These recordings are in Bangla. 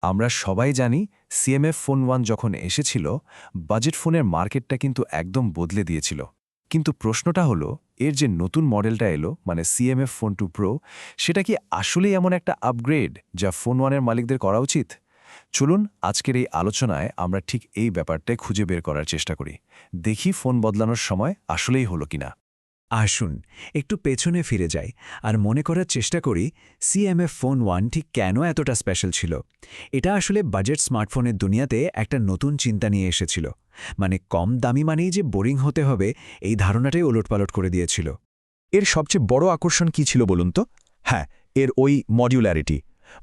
আমরা সবাই জানি সিএমএফ ফোন 1 যখন এসেছিল বাজেট ফোনের মার্কেটটা কিন্তু একদম বদলে দিয়েছিল। কিন্তু প্রশ্নটা হলো এর যে নতুন মডেলটা এলো মানে সিএমএফ ফোন 2 প্রো, সেটা কি আসলেই এমন একটা আপগ্রেড যা ফোন 1 এর মালিকদের করা উচিত? চলুন আজকের এই আলোচনায় আমরা ঠিক এই ব্যাপারটাই খুঁজে বের করার চেষ্টা করি। দেখি ফোন বদলানোর সময় আসলেই হলো কিনা। আসুন একটু পেছনে ফিরে যাই আর মনে করার চেষ্টা করি সিএমএফ ফোন 1 ঠিক কেন এতটা স্পেশাল ছিল। এটা আসলে বাজেট স্মার্টফোনের দুনিয়াতে একটা নতুন চিন্তা নিয়ে এসেছিল। মানে কম দামি মানেই যে বোরিং হতে হবে, এই ধারণাটাই ওলটপালট করে দিয়েছিল। এর সবচেয়ে বড় আকর্ষণ কি ছিল বলুন তো? হ্যাঁ, এর ওই মডিউলারিটি,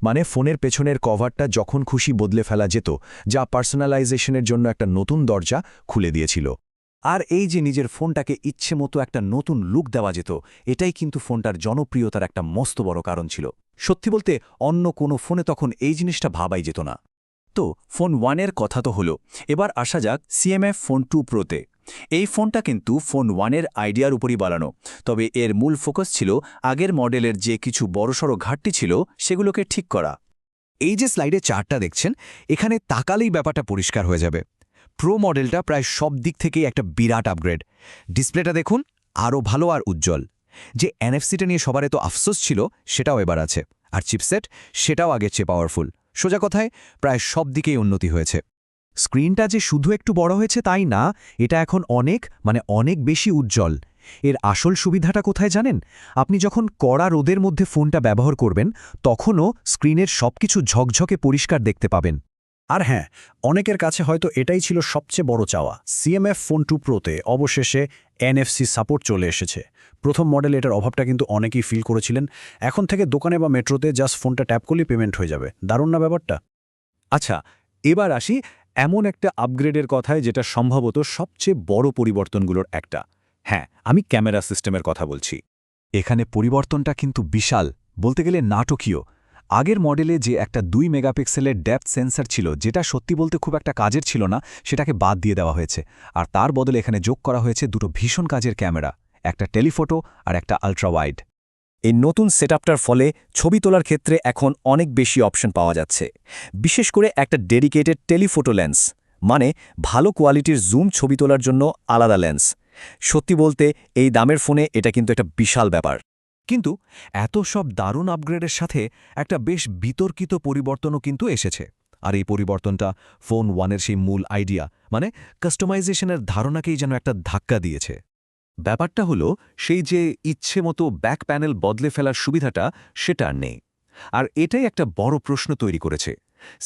মানে ফোনের পেছনের কভারটা যখন খুশি বদলে ফেলা যেত, যা পার্সোনালাইজেশনের জন্য একটা নতুন দরজা খুলে দিয়েছিল। আর এই যে নিজের ফোনটাকে ইচ্ছে মতো একটা নতুন লুক দেওয়া যেত, এটাই কিন্তু ফোনটার জনপ্রিয়তার একটা মস্ত বড় কারণ ছিল। সত্যি বলতে অন্য কোনো ফোনে তখন এই জিনিসটা ভাবাই যেত না। তো ফোন 1-এর কথা তো হলো, এবার আসা যাক সিএমএফ ফোন 2 প্রোতে। এই ফোনটা কিন্তু ফোন 1-এর আইডিয়ার উপরই বানানো, তবে এর মূল ফোকাস ছিল আগের মডেলের যে কিছু বড়সড় ঘাটতি ছিল সেগুলোকে ঠিক করা। এই যে স্লাইডে চার্টটা দেখছেন, এখানে তাকালেই ব্যাপারটা পরিষ্কার হয়ে যাবে। প্রো মডেলটা প্রায় সব দিক থেকেই একটা বিরাট আপগ্রেড। ডিসপ্লেটা দেখুন, আরও ভালো আর উজ্জ্বল। যে এনএফসিটা নিয়ে সবার এত আফসোস ছিল সেটাও এবার আছে, আর চিপসেট সেটাও আগের চেয়ে পাওয়ারফুল। সোজা কথায় প্রায় সব দিকেই উন্নতি হয়েছে। স্ক্রিনটা যে শুধু একটু বড় হয়েছে তাই না, এটা এখন অনেক বেশি উজ্জ্বল। এর আসল সুবিধাটা কোথায় জানেন? আপনি যখন কড়া রোদের মধ্যে ফোনটা ব্যবহার করবেন, তখনও স্ক্রিনের সবকিছু ঝকঝকে পরিষ্কার দেখতে পাবেন। আর হ্যাঁ, অনেকের কাছে হয়তো এটাই ছিল সবচেয়ে বড় চাওয়া। সিএমএফ ফোন 2 প্রোতে অবশেষে এনএফসি সাপোর্ট চলে এসেছে। প্রথম মডেলে এটার অভাবটা কিন্তু অনেকেই ফিল করেছিলেন। এখন থেকে দোকানে বা মেট্রোতে জাস্ট ফোনটা ট্যাপ করলেই পেমেন্ট হয়ে যাবে। দারুণ না ব্যাপারটা? আচ্ছা, এবার আসি এমন একটা আপগ্রেডের কথায় যেটা সম্ভবত সবচেয়ে বড় পরিবর্তনগুলোর একটা। হ্যাঁ, আমি ক্যামেরা সিস্টেমের কথা বলছি। এখানে পরিবর্তনটা কিন্তু বিশাল, বলতে গেলে নাটকীয়। আগের মডেলে যে একটা 2 মেগাপিক্সেলের ডেপথ সেন্সর ছিল, যেটা সত্যি বলতে খুব একটা কাজের ছিল না, সেটাকে বাদ দিয়ে দেওয়া হয়েছে। আর তার বদলে এখানে যোগ করা হয়েছে দুটো ভীষণ কাজের ক্যামেরা, একটা টেলিফোটো আর একটা আল্ট্রা ওয়াইড। এই নতুন সেটআপটার ফলে ছবি তোলার ক্ষেত্রে এখন অনেক বেশি অপশন পাওয়া যাচ্ছে। বিশেষ করে একটা ডেডিকেটেড টেলিফোটো লেন্স, মানে ভালো কোয়ালিটির জুম ছবি তোলার জন্য আলাদা লেন্স। সত্যি বলতে এই দামের ফোনে এটা কিন্তু একটা বিশাল ব্যাপার। কিন্তু এত সব দারুণ আপগ্রেডের সাথে একটা বেশ বিতর্কিত পরিবর্তনও কিন্তু এসেছে। আর এই পরিবর্তনটা ফোন 1-এর সেই মূল আইডিয়া, মানে কাস্টমাইজেশনের ধারণাকেই যেন একটা ধাক্কা দিয়েছে। ব্যাপারটা হলো, সেই যে ইচ্ছে মতো ব্যাক প্যানেল বদলে ফেলার সুবিধাটা, সেটা আর নেই। আর এটাই একটা বড় প্রশ্ন তৈরি করেছে।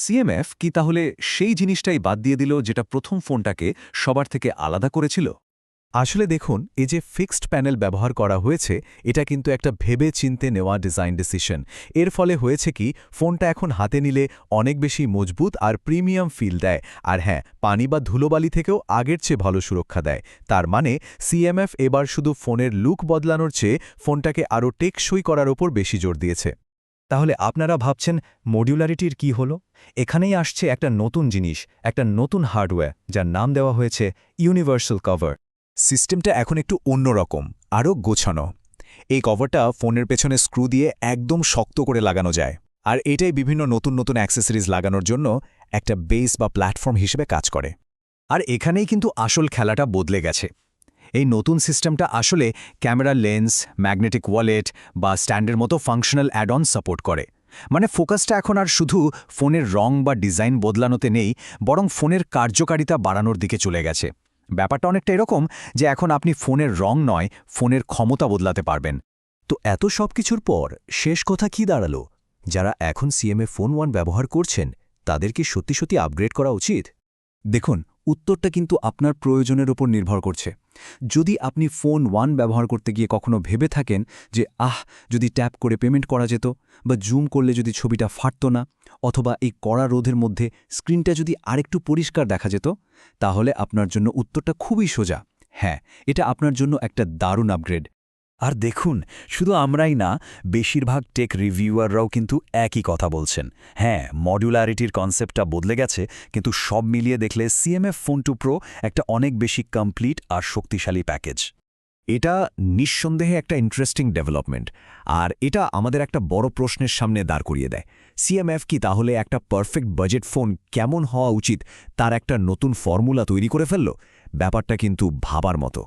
সিএমএফ কি তাহলে সেই জিনিসটাই বাদ দিয়ে দিল যেটা প্রথম ফোনটাকে সবার থেকে আলাদা করেছিল? আসলে দেখুন, এই যে ফিক্সড প্যানেল ব্যবহার করা হয়েছে, এটা কিন্তু একটা ভেবে চিন্তে নেওয়া ডিজাইন ডিসিশন। এর ফলে হয়েছে কি, ফোনটা এখন হাতে নিলে অনেক বেশি মজবুত আর প্রিমিয়াম ফিল দেয়। আর হ্যাঁ, পানি বা ধুলোবালি থেকেও আগের চেয়ে ভালো সুরক্ষা দেয়। তার মানে সিএমএফ এবার শুধু ফোনের লুক বদলানোর চেয়ে ফোনটাকে আরও টেকসই করার ওপর বেশি জোর দিয়েছে। তাহলে আপনারা ভাবছেন মডিউলারিটির কি হলো? এখানেই আসছে একটা নতুন জিনিস, একটা নতুন হার্ডওয়্যার, যার নাম দেওয়া হয়েছে ইউনিভার্সাল কভার। সিস্টেমটা এখন একটু অন্যরকম, আরও গোছানো। এই কভারটা ফোনের পেছনে স্ক্রু দিয়ে একদম শক্ত করে লাগানো যায়, আর এটাই বিভিন্ন নতুন নতুন অ্যাক্সেসরিজ লাগানোর জন্য একটা বেস বা প্ল্যাটফর্ম হিসেবে কাজ করে। আর এখানেই কিন্তু আসল খেলাটা বদলে গেছে। এই নতুন সিস্টেমটা আসলে ক্যামেরা লেন্স, ম্যাগনেটিক ওয়ালেট বা স্ট্যান্ডের মতো ফাংশনাল অ্যাড অন সাপোর্ট করে। মানে ফোকাসটা এখন আর শুধু ফোনের রং বা ডিজাইন বদলানোতে নেই, বরং ফোনের কার্যকারিতা বাড়ানোর দিকে চলে গেছে। ব্যাপারটা অনেকটা এরকম যে এখন আপনি ফোনের রং নয়, ফোনের ক্ষমতা বদলাতে পারবেন। তো এত সব কিছুর পর শেষ কথা কি দাঁড়ালো? যারা এখন সিএমএ ফোন 1 ব্যবহার করছেন, তাদের কি সত্যি সত্যি আপগ্রেড করা উচিত? দেখুন, উত্তরটা কিন্তু আপনার প্রয়োজনের উপর নির্ভর করছে। যদি আপনি ফোন 1 ব্যবহার করতে গিয়ে কখনো ভেবে থাকেন যে যদি ট্যাপ করে পেমেন্ট করা যেত, বা জুম করলে যদি ছবিটা ফাটত না, অথবা এই কড়া রোধের মধ্যে স্ক্রিনটা যদি আরেকটু পরিষ্কার দেখা যেত, তাহলে আপনার জন্য উত্তরটা খুবই সোজা। হ্যাঁ, এটা আপনার জন্য একটা দারুণ আপগ্রেড। আর দেখুন, শুধু আমরাই না, বেশিরভাগ টেক রিভিউয়াররাও কিন্তু একই কথা বলছেন। হ্যাঁ, মডুলারিটির কনসেপ্টটা বদলে গেছে, কিন্তু সব মিলিয়ে দেখলে সিএমএফ ফোন 2 প্রো একটা অনেক বেশি কমপ্লিট আর শক্তিশালী প্যাকেজ। এটা নিঃসন্দেহে একটা ইন্টারেস্টিং ডেভেলপমেন্ট, আর এটা আমাদের একটা বড় প্রশ্নের সামনে দাঁড় করিয়ে দেয়। সিএমএফ কি তাহলে একটা পারফেক্ট বাজেট ফোন কেমন হওয়া উচিত তার একটা নতুন ফর্মুলা তৈরি করে ফেলল? ব্যাপারটা কিন্তু ভাবার মতো।